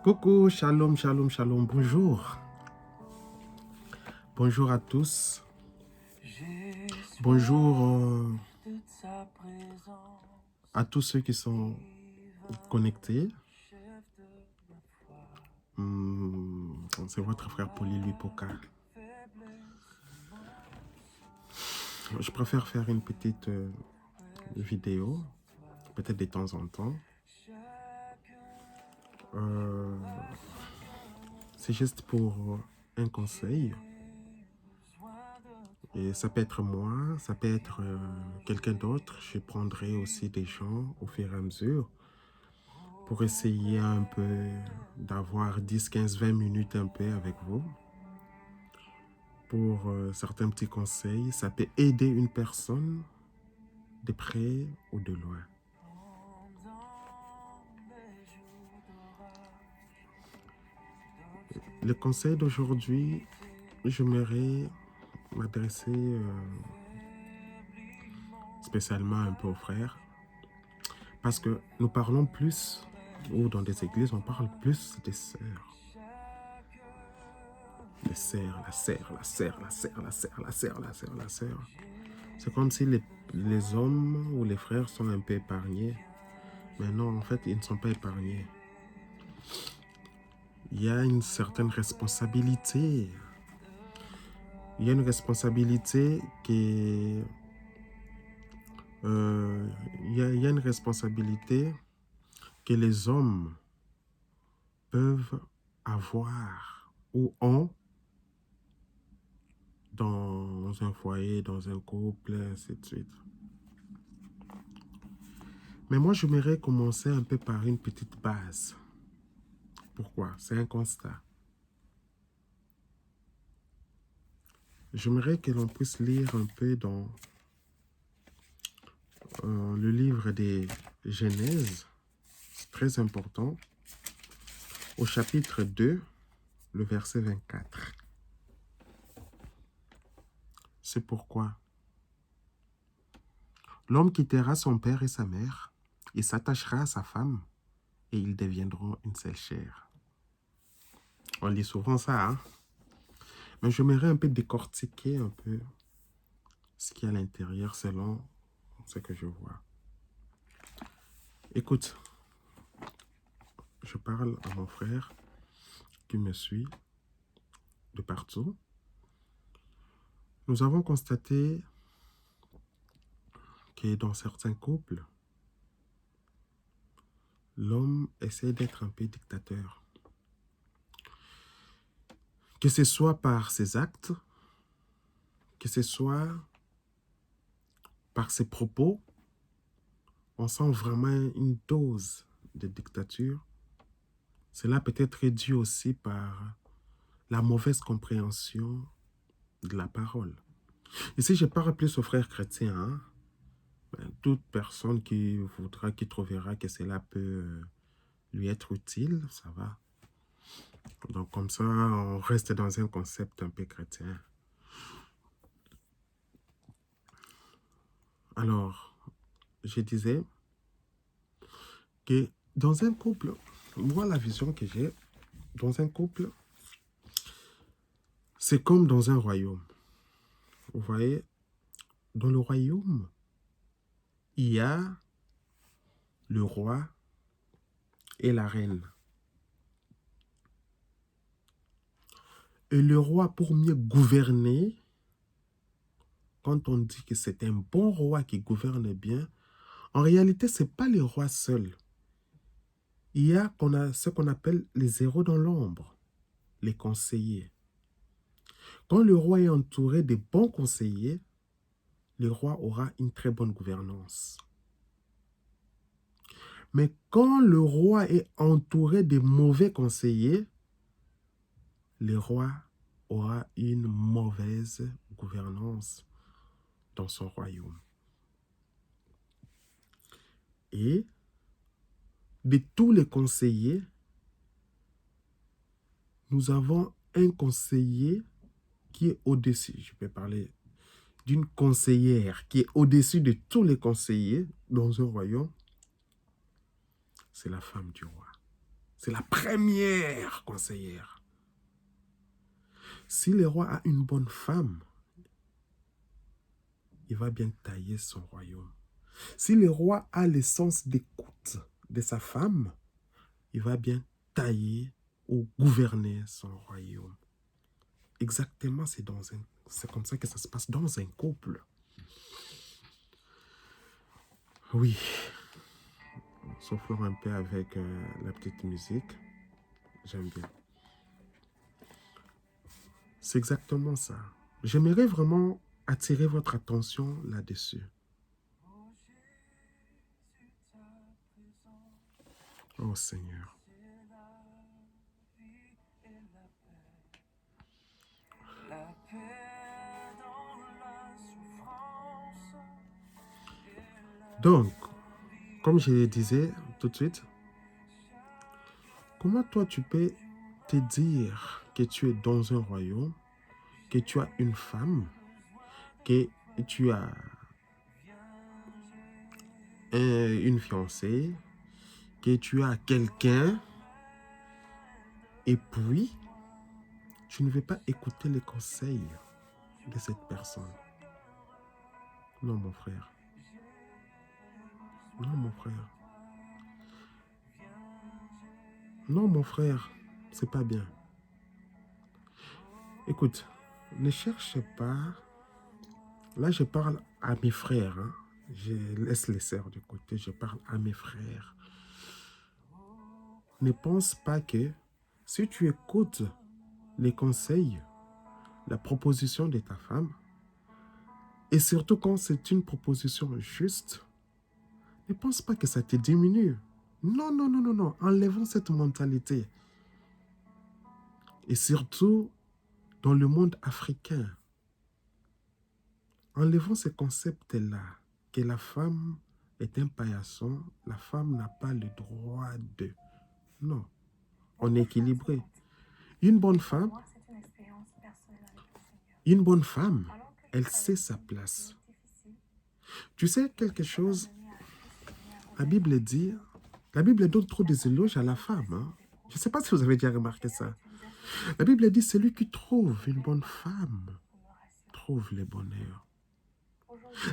Coucou, shalom, shalom, shalom, bonjour. Bonjour à tous. Bonjour à tous ceux qui sont connectés. C'est votre frère Poli Luipoka. Je préfère faire une petite vidéo, peut-être de temps en temps. C'est juste pour un conseil. Et ça peut être moi, ça peut être quelqu'un d'autre. Je prendrai aussi des gens au fur et à mesure pour essayer un peu d'avoir 10, 15, 20 minutes un peu avec vous. Pour certains petits conseils, ça peut aider une personne de près ou de loin. Le conseil d'aujourd'hui, j'aimerais m'adresser spécialement un peu aux frères, parce que nous parlons plus, ou dans des églises, on parle plus des sœurs. Les sœurs, la sœur, la sœur, la sœur, la sœur, la sœur, la sœur, la sœur. C'est comme si les hommes ou les frères sont un peu épargnés. Mais non, en fait, ils ne sont pas épargnés. Il y a une certaine responsabilité. Il y a une responsabilité qui... il y a une responsabilité que les hommes peuvent avoir ou ont dans un foyer, dans un couple, ainsi de suite. Mais moi, j'aimerais commencer un peu par une petite base. Pourquoi? C'est un constat. J'aimerais que l'on puisse lire un peu dans le livre des Genèse, c'est très important, au chapitre 2, le verset 24. C'est pourquoi l'homme quittera son père et sa mère, et s'attachera à sa femme, et ils deviendront une seule chair. On lit souvent ça, hein? Mais j'aimerais un peu décortiquer un peu ce qu'il y a à l'intérieur selon ce que je vois. Écoute, je parle à mon frère qui me suit de partout. Nous avons constaté que dans certains couples, l'homme essaie d'être un peu dictateur. Que ce soit par ses actes, que ce soit par ses propos, on sent vraiment une dose de dictature. Cela peut être dû aussi par la mauvaise compréhension de la parole. Ici, je parle plus aux frères chrétiens. Hein? Toute personne qui voudra, qui trouvera que cela peut lui être utile, ça va. Donc comme ça, on reste dans un concept un peu chrétien. Alors, je disais que dans un couple, moi la vision que j'ai, dans un couple, c'est comme dans un royaume. Vous voyez, dans le royaume, il y a le roi et la reine. Et le roi, pour mieux gouverner, quand on dit que c'est un bon roi qui gouverne bien, en réalité, ce n'est pas le roi seul. Il y a ce qu'on appelle les héros dans l'ombre, les conseillers. Quand le roi est entouré de bons conseillers, le roi aura une très bonne gouvernance. Mais quand le roi est entouré de mauvais conseillers, le roi aura une mauvaise gouvernance dans son royaume. Et de tous les conseillers, nous avons un conseiller qui est au-dessus. Je peux parler d'une conseillère qui est au-dessus de tous les conseillers dans un royaume. C'est la femme du roi. C'est la première conseillère. Si le roi a une bonne femme, il va bien tailler son royaume. Si le roi a le sens d'écoute de sa femme, il va bien tailler ou gouverner son royaume. Exactement, c'est comme ça que ça se passe dans un couple. Oui, soufflons un peu avec la petite musique. J'aime bien. C'est exactement ça. J'aimerais vraiment attirer votre attention là-dessus. Oh Seigneur. Donc, comme je le disais tout de suite, comment toi tu peux te dire que tu es dans un royaume, que tu as une femme, que tu as une fiancée, que tu as quelqu'un, et puis tu ne veux pas écouter les conseils de cette personne? Non, mon frère. Non, mon frère. Non, mon frère, c'est pas bien. Écoute, ne cherche pas. Là, je parle à mes frères. Hein. Je laisse les sœurs de côté. Je parle à mes frères. Ne pense pas que si tu écoutes les conseils, la proposition de ta femme, et surtout quand c'est une proposition juste, ne pense pas que ça te diminue. Non, non, non, non, non. Enlevons cette mentalité. Et surtout, dans le monde africain, enlevons ce concept-là, que la femme est un paillasson, la femme n'a pas le droit de... Non, on est équilibré. Une bonne femme, elle sait sa place. Tu sais quelque chose, la Bible donne trop des éloges à la femme. Hein? Je ne sais pas si vous avez déjà remarqué ça. La Bible dit, celui qui trouve une bonne femme trouve le bonheur.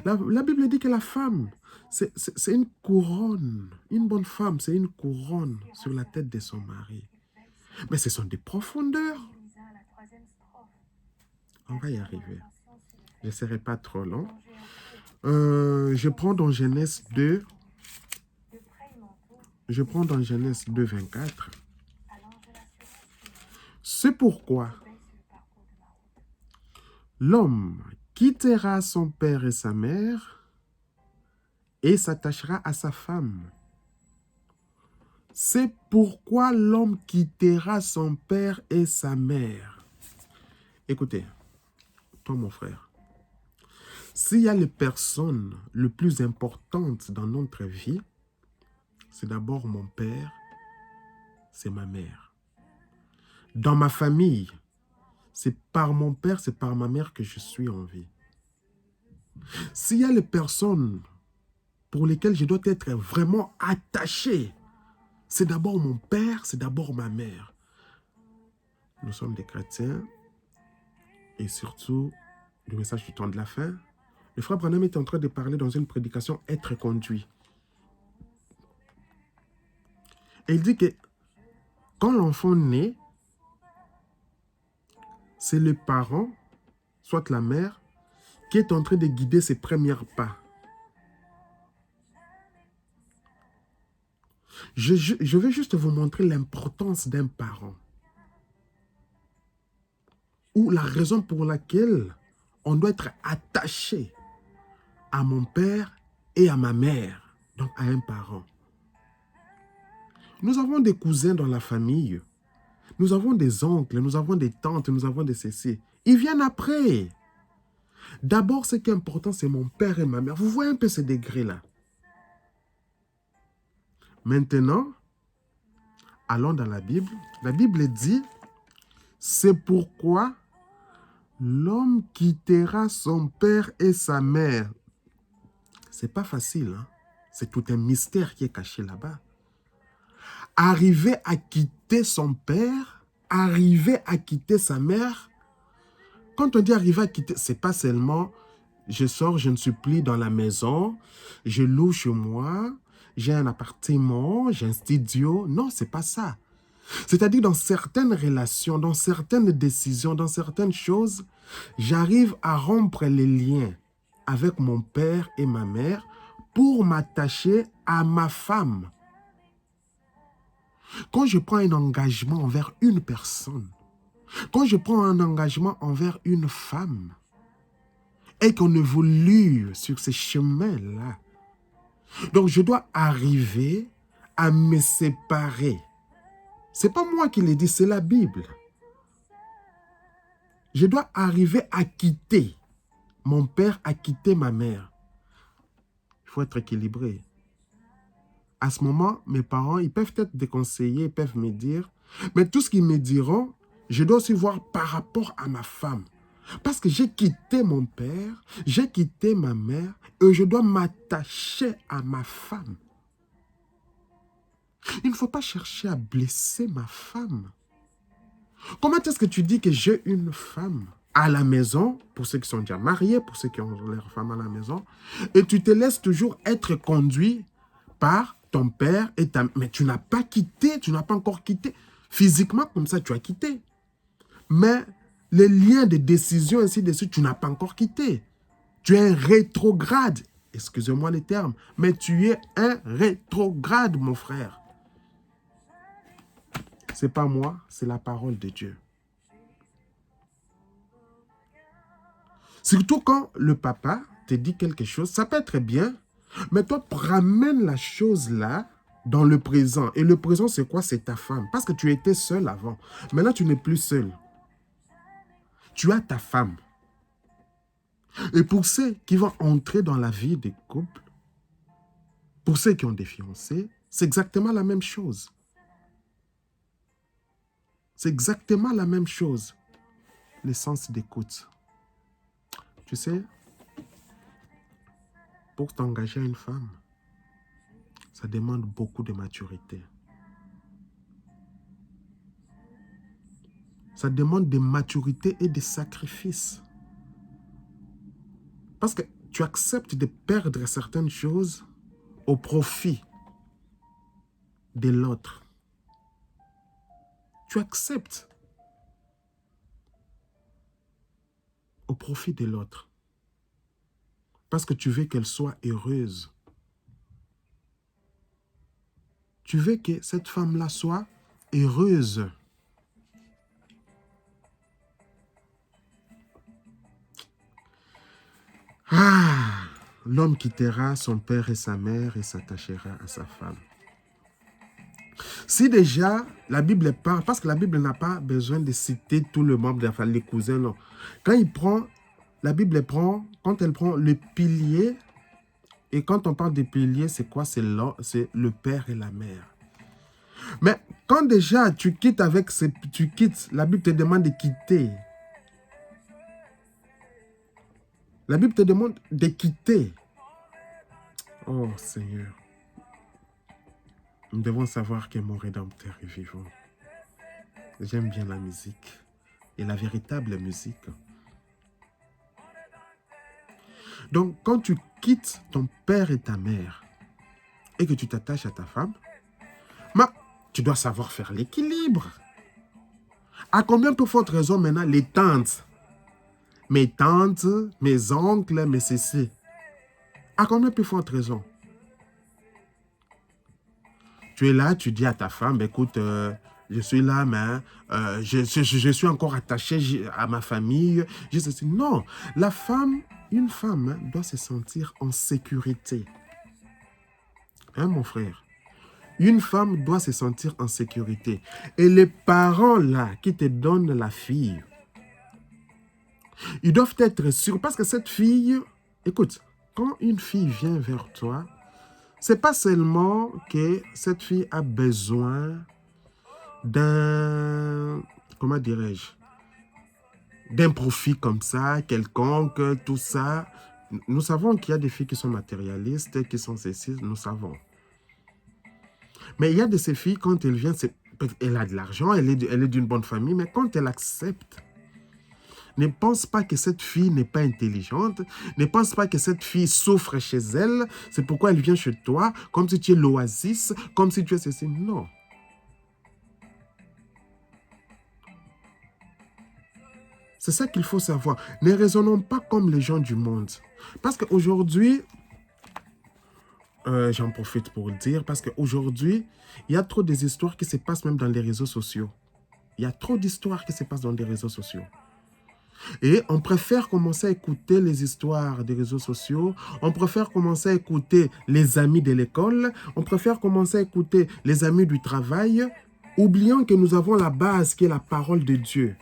La Bible dit que la femme, c'est une couronne. Une bonne femme, c'est une couronne sur la tête de son mari. Mais ce sont des profondeurs. On va y arriver. Je ne serai pas trop long. Je prends dans Genèse 2. Je prends dans Genèse 2, 24. C'est pourquoi l'homme quittera son père et sa mère et s'attachera à sa femme. C'est pourquoi l'homme quittera son père et sa mère. Écoutez, toi mon frère, s'il y a les personnes les plus importantes dans notre vie, c'est d'abord mon père, c'est ma mère. Dans ma famille, c'est par mon père, c'est par ma mère que je suis en vie. S'il y a les personnes pour lesquelles je dois être vraiment attaché, c'est d'abord mon père, c'est d'abord ma mère. Nous sommes des chrétiens et surtout, le message du temps de la fin, le frère Branham est en train de parler dans une prédication « Être conduit ». Et il dit que quand l'enfant naît, c'est le parent, soit la mère, qui est en train de guider ses premiers pas. Je vais juste vous montrer l'importance d'un parent. Ou la raison pour laquelle on doit être attaché à mon père et à ma mère, donc à un parent. Nous avons des cousins dans la famille, nous avons des oncles, nous avons des tantes, nous avons des cécés. Ils viennent après. D'abord, ce qui est important, c'est mon père et ma mère. Vous voyez un peu ces degrés-là. Maintenant, allons dans la Bible. La Bible dit, c'est pourquoi l'homme quittera son père et sa mère. C'est pas facile, hein? C'est tout un mystère qui est caché là-bas. arriver à quitter son père, arriver à quitter sa mère. Quand on dit arriver à quitter, c'est pas seulement je sors, je ne suis plus dans la maison, je loue chez moi, j'ai un appartement, j'ai un studio. Non, c'est pas ça. C'est-à-dire dans certaines relations, dans certaines décisions, dans certaines choses, j'arrive à rompre les liens avec mon père et ma mère pour m'attacher à ma femme. Quand je prends un engagement envers une personne, quand je prends un engagement envers une femme, et qu'on évolue sur ces chemins-là, donc je dois arriver à me séparer. Ce n'est pas moi qui l'ai dit, c'est la Bible. Je dois arriver à quitter mon père, à quitter ma mère. Il faut être équilibré. À ce moment, mes parents, ils peuvent être déconseillés, ils peuvent me dire, mais tout ce qu'ils me diront, je dois aussi voir par rapport à ma femme. Parce que j'ai quitté mon père, j'ai quitté ma mère, et je dois m'attacher à ma femme. Il ne faut pas chercher à blesser ma femme. Comment est-ce que tu dis que j'ai une femme à la maison, pour ceux qui sont déjà mariés, pour ceux qui ont leur femme à la maison, et tu te laisses toujours être conduit par ton père et ta... Mais tu n'as pas quitté, tu n'as pas encore quitté. Physiquement, comme ça, tu as quitté. Mais les liens de décision, ainsi de suite, tu n'as pas encore quitté. Tu es un rétrograde. Excusez-moi les termes, mais tu es un rétrograde, mon frère. Ce n'est pas moi, c'est la parole de Dieu. Surtout quand le papa te dit quelque chose, ça peut être bien, mais toi, ramène la chose là dans le présent. Et le présent, c'est quoi? C'est ta femme. Parce que tu étais seul avant. Maintenant, tu n'es plus seul. Tu as ta femme. Et pour ceux qui vont entrer dans la vie des couples, pour ceux qui ont des fiancés, c'est exactement la même chose. C'est exactement la même chose. L'essence d'écoute. Tu sais, pour t'engager à une femme, ça demande beaucoup de maturité. Ça demande de maturité et de sacrifice. Parce que tu acceptes de perdre certaines choses au profit de l'autre. Tu acceptes au profit de l'autre. Parce que tu veux qu'elle soit heureuse. Tu veux que cette femme-là soit heureuse. Ah, l'homme quittera son père et sa mère et s'attachera à sa femme. Si déjà la Bible parle, parce que la Bible n'a pas besoin de citer tout le membre de la famille, les cousins, non. Quand il prend, la Bible prend, quand elle prend le pilier, et quand on parle de pilier, c'est quoi? C'est le père et la mère. Mais quand déjà tu quittes avec la Bible te demande de quitter. La Bible te demande de quitter. Oh Seigneur. Nous devons savoir que mon Rédempteur est vivant. J'aime bien la musique. Et la véritable musique. Donc, quand tu quittes ton père et ta mère et que tu t'attaches à ta femme, tu dois savoir faire l'équilibre. À combien pour forte raison maintenant les tantes, mes tantes, mes oncles, mes cécés? À combien plus forte raison? Tu es là, tu dis à ta femme, écoute, je suis là, mais je suis encore attaché à ma famille. Non, une femme doit se sentir en sécurité. Hein, mon frère? Une femme doit se sentir en sécurité. Et les parents là, qui te donnent la fille, ils doivent être sûrs, parce que cette fille, écoute, quand une fille vient vers toi, c'est pas seulement que cette fille a besoin d'un, comment dirais-je, d'un profit comme ça, quelconque, tout ça. Nous savons qu'il y a des filles qui sont matérialistes, qui sont ceci, nous savons. Mais il y a de ces filles, quand elle vient, elle a de l'argent, elle est d'une bonne famille, mais quand elle accepte, ne pense pas que cette fille n'est pas intelligente, ne pense pas que cette fille souffre chez elle, c'est pourquoi elle vient chez toi, comme si tu es l'oasis, comme si tu es ceci. Non. C'est ça qu'il faut savoir. Ne raisonnons pas comme les gens du monde. Parce qu'aujourd'hui, j'en profite pour le dire, parce qu'aujourd'hui, il y a trop des histoires qui se passent même dans les réseaux sociaux. Il y a trop d'histoires qui se passent dans les réseaux sociaux. Et on préfère commencer à écouter les histoires des réseaux sociaux, on préfère commencer à écouter les amis de l'école, on préfère commencer à écouter les amis du travail, oubliant que nous avons la base qui est la parole de Dieu.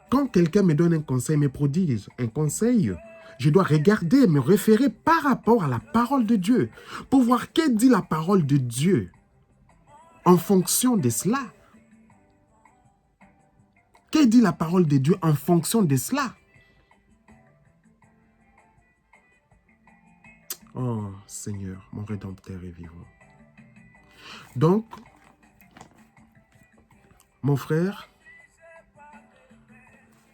Quand quelqu'un me donne un conseil, me prodigue un conseil, je dois regarder, me référer par rapport à la parole de Dieu, pour voir que dit la parole de Dieu. En fonction de cela, que dit la parole de Dieu en fonction de cela? Oh Seigneur, mon Rédempteur est vivant. Donc, mon frère,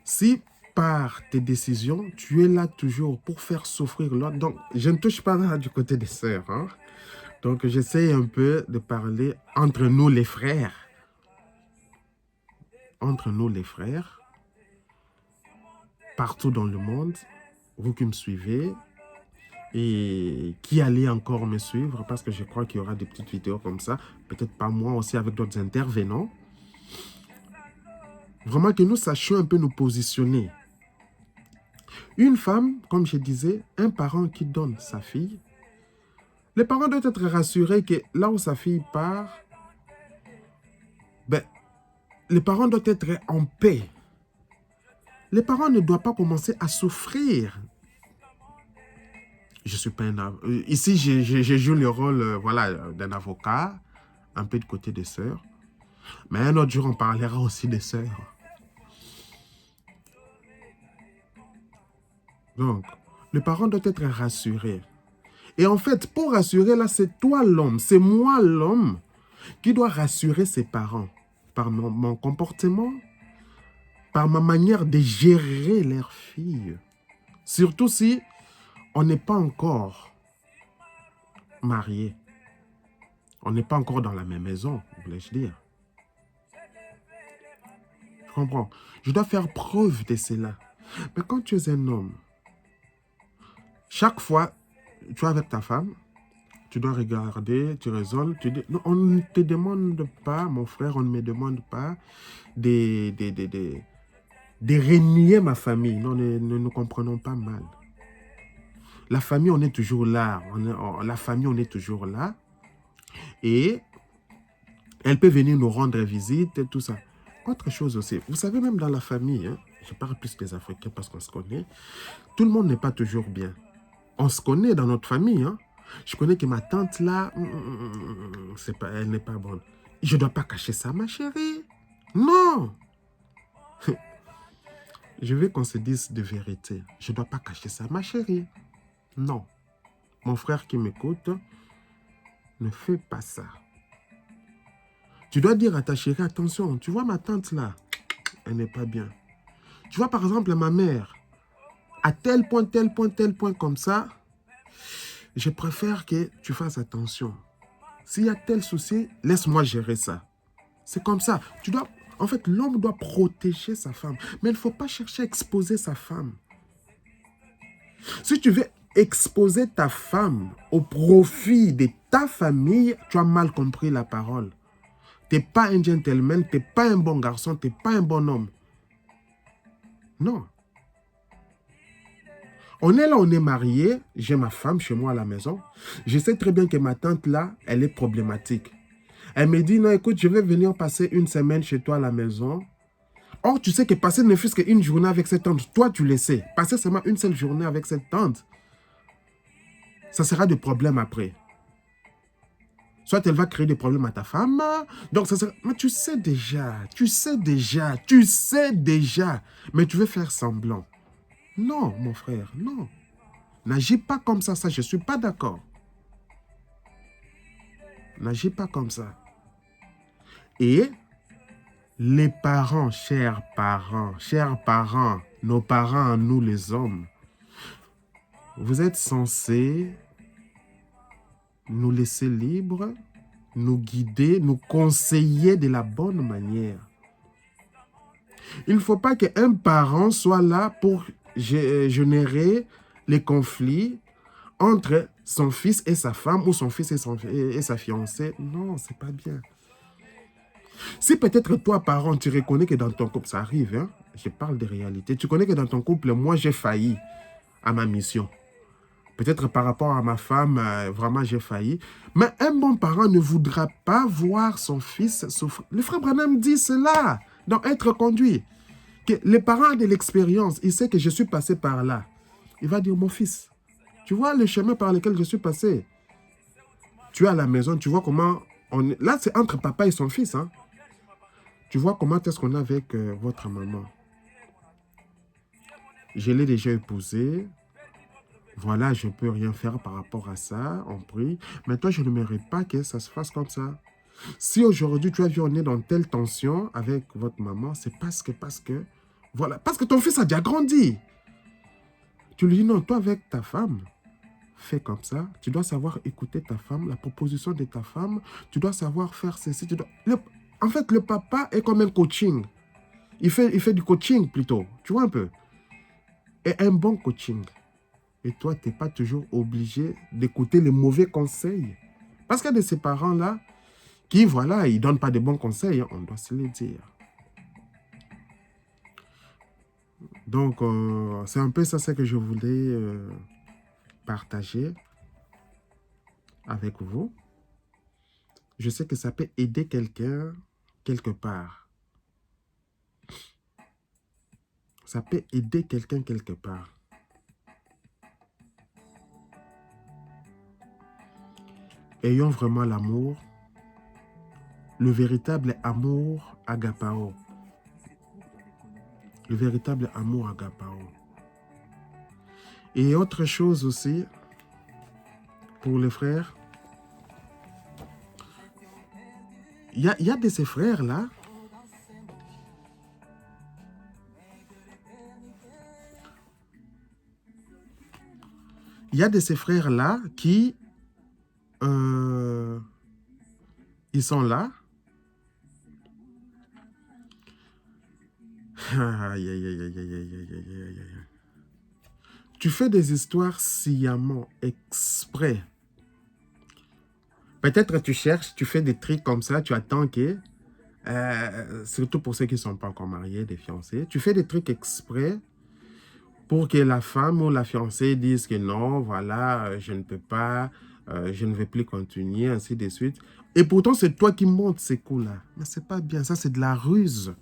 si par tes décisions, tu es là toujours pour faire souffrir l'autre, donc je ne touche pas là du côté des sœurs, hein? Donc j'essaie un peu de parler entre nous les frères. Entre nous les frères, partout dans le monde, vous qui me suivez, et qui allez encore me suivre, parce que je crois qu'il y aura des petites vidéos comme ça, peut-être pas moi aussi avec d'autres intervenants. Vraiment que nous sachions un peu nous positionner. Une femme, comme je disais, un parent qui donne sa fille, les parents doivent être rassurés que là où sa fille part, ben, les parents doivent être en paix. Les parents ne doivent pas commencer à souffrir. Je suis pas un ici, je joue le rôle voilà, d'un avocat, un peu de côté des sœurs. Mais un autre jour, on parlera aussi des sœurs. Donc, les parents doivent être rassurés. Et en fait, pour rassurer, là, c'est toi l'homme, c'est moi l'homme qui doit rassurer ses parents par mon comportement, par ma manière de gérer leur fille. Surtout si on n'est pas encore marié. On n'est pas encore dans la même maison, voulais-je dire. Je comprends. Je dois faire preuve de cela. Mais quand tu es un homme, chaque fois, tu es avec ta femme, tu dois regarder, tu raisonnes, tu dis, non, on ne te demande pas, mon frère, on ne me demande pas de renier ma famille. Non, ne nous comprenons pas mal. La famille, on est toujours là. La famille, on est toujours là. Et elle peut venir nous rendre visite et tout ça. Autre chose aussi, vous savez, même dans la famille, hein, je parle plus des Africains parce qu'on se connaît, tout le monde n'est pas toujours bien. On se connaît dans notre famille. Hein. Je connais que ma tante là, elle n'est pas bonne. Je ne dois pas cacher ça, ma chérie. Non. Je veux qu'on se dise de vérité. Je ne dois pas cacher ça, ma chérie. Non. Mon frère qui m'écoute, ne fais pas ça. Tu dois dire à ta chérie, attention, tu vois ma tante là, elle n'est pas bien. Tu vois par exemple ma mère, à tel point comme ça, je préfère que tu fasses attention. S'il y a tel souci, laisse-moi gérer ça. C'est comme ça. Tu dois, en fait, l'homme doit protéger sa femme. Mais il ne faut pas chercher à exposer sa femme. Si tu veux exposer ta femme au profit de ta famille, tu as mal compris la parole. Tu n'es pas un gentleman, tu n'es pas un bon garçon, tu n'es pas un bon homme. Non. On est là, on est mariés, j'ai ma femme chez moi à la maison. Je sais très bien que ma tante là, elle est problématique. Elle me dit, non, écoute, je vais venir passer une semaine chez toi à la maison. Or, tu sais que passer ne fût-ce qu'une journée avec cette tante, toi, tu le sais. Passer seulement une seule journée avec cette tante, ça sera des problèmes après. Soit elle va créer des problèmes à ta femme. Donc, ça sera... Mais tu sais déjà. Mais tu veux faire semblant. Non, mon frère, non. N'agis pas comme ça, je ne suis pas d'accord. N'agis pas comme ça. Et les parents, chers parents, nos parents, nous les hommes, vous êtes censés nous laisser libres, nous guider, nous conseiller de la bonne manière. Il ne faut pas qu'un parent soit là pour générer les conflits entre son fils et sa femme ou son fils et sa fiancée. Non, c'est pas bien. Si peut-être toi, parent, tu reconnais que dans ton couple, ça arrive, hein? Je parle de réalité. Tu connais que dans ton couple, moi, j'ai failli à ma mission. Peut-être par rapport à ma femme, vraiment, j'ai failli. Mais un bon parent ne voudra pas voir son fils souffrir. Le frère Branham dit cela dans Être conduit. Que les parents ont de l'expérience. Il sait que je suis passé par là. Il va dire, mon fils, tu vois le chemin par lequel je suis passé. Tu es à la maison, tu vois comment on est. Là, c'est entre papa et son fils, hein. Tu vois comment est-ce qu'on est avec votre maman. Je l'ai déjà épousée. Voilà, je ne peux rien faire par rapport à ça. On prie. Mais toi, je ne mérite pas que ça se fasse comme ça. Si aujourd'hui, tu as vu on est dans telle tension avec votre maman, c'est parce que, voilà, parce que ton fils a déjà grandi. Tu lui dis non, toi avec ta femme, fais comme ça. Tu dois savoir écouter ta femme, la proposition de ta femme. Tu dois savoir faire ceci. En fait, le papa est comme un coaching. Il fait du coaching plutôt. Tu vois un peu. Et un bon coaching. Et toi, tu n'es pas toujours obligé d'écouter les mauvais conseils. Parce qu'il y a de ces parents-là qui, voilà, ils ne donnent pas de bons conseils. On doit se les dire. Donc, c'est un peu ça que je voulais partager avec vous. Je sais que ça peut aider quelqu'un quelque part. Ça peut aider quelqu'un quelque part. Ayons vraiment l'amour, le véritable amour agapao. Le véritable amour agapao. Et autre chose aussi, pour les frères, il y a de ces frères-là, qui, ils sont là. Aïe, aïe, aïe, aïe, aïe, aïe, aïe, aïe. Tu fais des histoires sciemment, exprès. Peut-être tu cherches, tu fais des trucs comme ça, tu attends que, surtout pour ceux qui ne sont pas encore mariés, des fiancés, tu fais des trucs exprès pour que la femme ou la fiancée dise que non, voilà, je ne peux pas, je ne vais plus continuer, ainsi de suite. Et pourtant, c'est toi qui montes ces coups-là. Mais c'est pas bien, ça c'est de la ruse.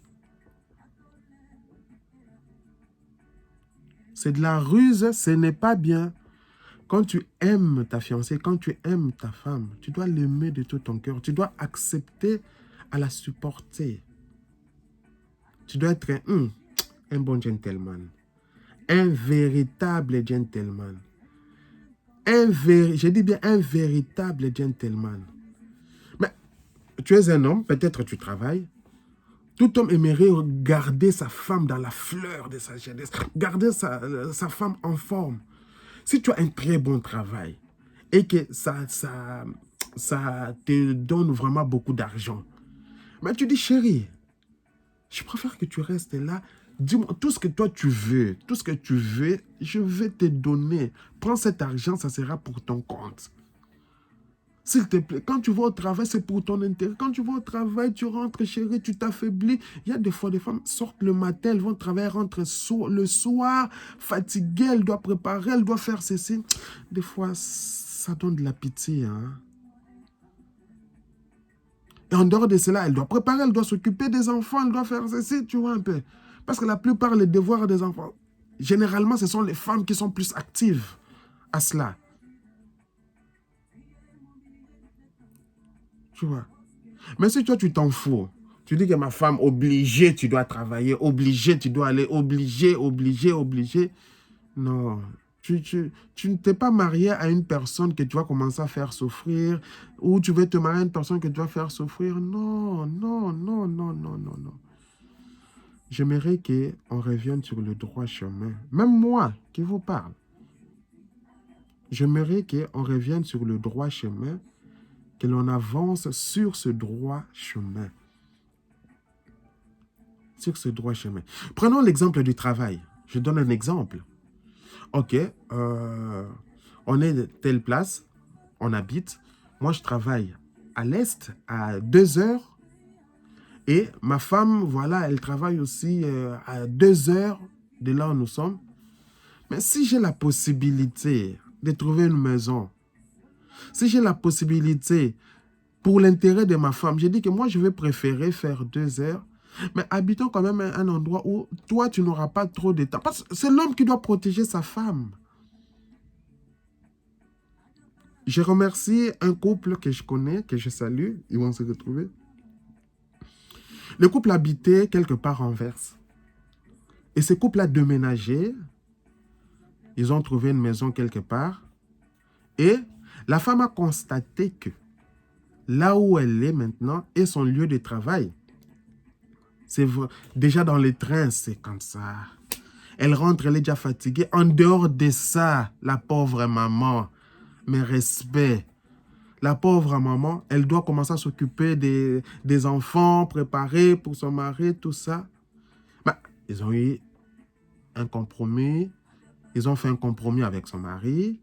C'est de la ruse, ce n'est pas bien. Quand tu aimes ta fiancée, quand tu aimes ta femme, tu dois l'aimer de tout ton cœur. Tu dois accepter à la supporter. Tu dois être un bon gentleman. Un véritable gentleman. Je dis bien un véritable gentleman. Mais tu es un homme, peut-être tu travailles. Tout homme aimerait garder sa femme dans la fleur de sa jeunesse. Garder sa femme en forme. Si tu as un très bon travail et que ça te donne vraiment beaucoup d'argent, mais tu dis, chérie, je préfère que tu restes là. Dis-moi tout ce que toi tu veux, je vais te donner. Prends cet argent, ça sera pour ton compte. S'il te plaît, quand tu vas au travail, c'est pour ton intérêt. Quand tu vas au travail, tu rentres, chérie, tu t'affaiblis. Il y a des fois, des femmes sortent le matin, elles vont travailler, rentrent le soir, fatiguées, elles doivent préparer, elles doivent faire ceci. Des fois, ça donne de la pitié. Hein? Et en dehors de cela, elle doit préparer, elle doit s'occuper des enfants, elle doit faire ceci, tu vois un peu. Parce que la plupart des devoirs des enfants, généralement, ce sont les femmes qui sont plus actives à cela. Tu vois. Mais si toi, tu t'en fous, tu dis que ma femme, obligée, tu dois travailler, obligée, tu dois aller, obligée. Non, Tu ne t'es pas marié à une personne que tu vas commencer à faire souffrir, ou tu veux te marier à une personne que tu vas faire souffrir. Non, non, non, non, non, non, non. J'aimerais qu'on revienne sur le droit chemin. Même moi qui vous parle. J'aimerais qu'on revienne sur le droit chemin, que l'on avance sur ce droit chemin. Sur ce droit chemin. Prenons l'exemple du travail. Je donne un exemple. Ok, on est de telle place, on habite. Moi, je travaille à l'est, à 2 heures. Et ma femme, voilà, elle travaille aussi à 2 heures de là où nous sommes. Mais si j'ai la possibilité de trouver une maison, si j'ai la possibilité pour l'intérêt de ma femme, j'ai dit que moi, je vais préférer faire 2 heures. Mais habitons quand même un endroit où toi, tu n'auras pas trop de temps. Parce que c'est l'homme qui doit protéger sa femme. Je remercie un couple que je connais, que je salue. Ils vont se retrouver. Le couple habitait quelque part en Anvers. Et ce couple a déménagé. Ils ont trouvé une maison quelque part. Et la femme a constaté que là où elle est maintenant est son lieu de travail. C'est déjà dans les trains, c'est comme ça. Elle rentre, elle est déjà fatiguée. En dehors de ça, la pauvre maman, mes respects. La pauvre maman, elle doit commencer à s'occuper des enfants, préparer pour son mari, tout ça. Bah, ils ont eu un compromis. Ils ont fait un compromis avec son mari,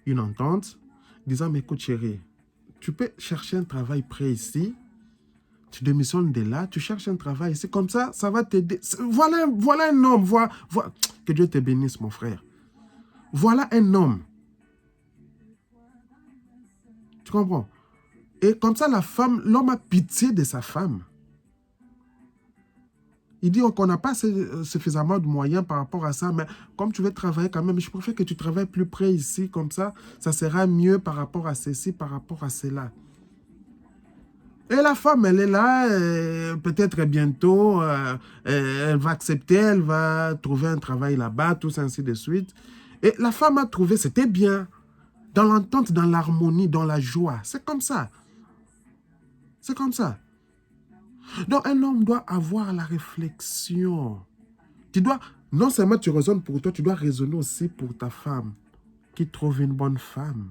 une entente, disant, mais écoute chérie, tu peux chercher un travail près ici, tu démissionnes de là, tu cherches un travail ici, comme ça va t'aider. Voilà un homme, que Dieu te bénisse mon frère. Voilà un homme. Tu comprends? Et comme ça, l'homme a pitié de sa femme. Il dit qu'on n'a pas suffisamment de moyens par rapport à ça, mais comme tu veux travailler quand même, je préfère que tu travailles plus près ici, comme ça sera mieux par rapport à ceci, par rapport à cela. Et la femme, elle est là, peut-être bientôt, elle va accepter, elle va trouver un travail là-bas, tout ça, ainsi de suite. Et la femme a trouvé, c'était bien, dans l'entente, dans l'harmonie, dans la joie. C'est comme ça. C'est comme ça. Donc, un homme doit avoir la réflexion. Tu dois, non seulement tu raisonnes pour toi, tu dois raisonner aussi pour ta femme. Qui trouve une bonne femme,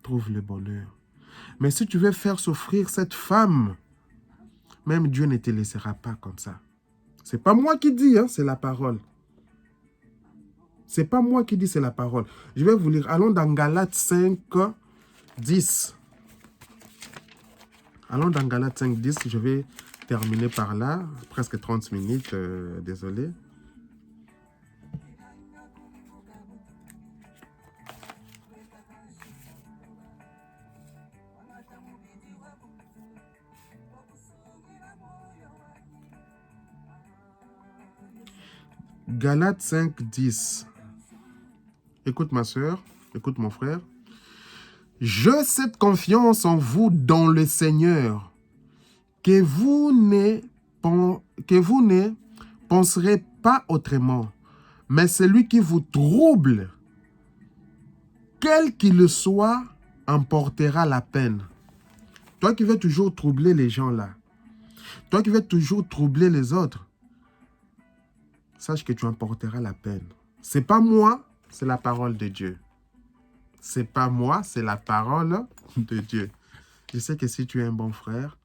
trouve le bonheur. Mais si tu veux faire souffrir cette femme, même Dieu ne te laissera pas comme ça. C'est pas moi qui dis, hein, c'est la parole. C'est pas moi qui dis, c'est la parole. Je vais vous lire. Allons dans Galates 5, 10. Allons dans Galates 5, 10. Je vais terminer par là. Presque 30 minutes, désolé. Galates 5, 10. Écoute ma soeur, écoute mon frère. J'ai cette confiance en vous dans le Seigneur, que vous ne penserez pas autrement, mais celui qui vous trouble, quel qu'il le soit, en portera la peine. Toi qui veux toujours troubler les gens là, toi qui veux toujours troubler les autres, sache que tu en porteras la peine. C'est pas moi, c'est la parole de Dieu. C'est pas moi, c'est la parole de Dieu. Je sais que si tu es un bon frère,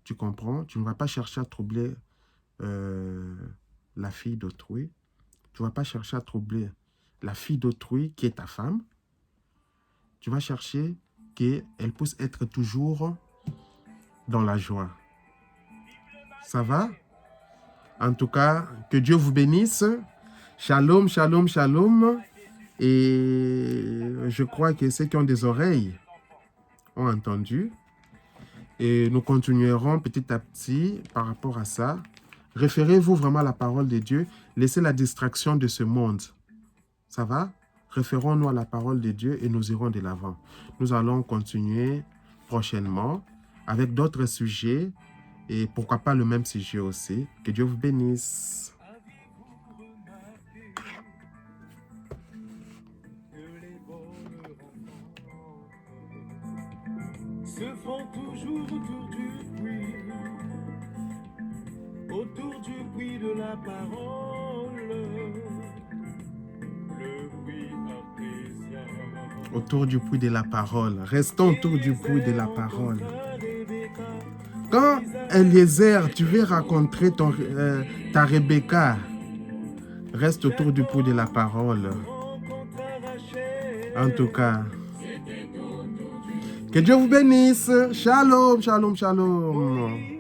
tu comprends, tu ne vas pas chercher à troubler la fille d'autrui. Tu ne vas pas chercher à troubler la fille d'autrui qui est ta femme. Tu vas chercher qu'elle puisse être toujours dans la joie. Ça va? En tout cas, que Dieu vous bénisse. Shalom, shalom, shalom. Et je crois que ceux qui ont des oreilles ont entendu. Et nous continuerons petit à petit par rapport à ça. Référez-vous vraiment à la parole de Dieu. Laissez la distraction de ce monde. Ça va? Référons-nous à la parole de Dieu et nous irons de l'avant. Nous allons continuer prochainement avec d'autres sujets et pourquoi pas le même sujet aussi. Que Dieu vous bénisse. se font toujours autour du puits de la parole, le puits artésien. Autour du puits de la parole. Restons autour du puits de la parole. Quand Eliezer, tu veux rencontrer ta Rebecca, reste autour du puits de la parole. En tout cas, que Dieu vous bénisse. Shalom, shalom, shalom.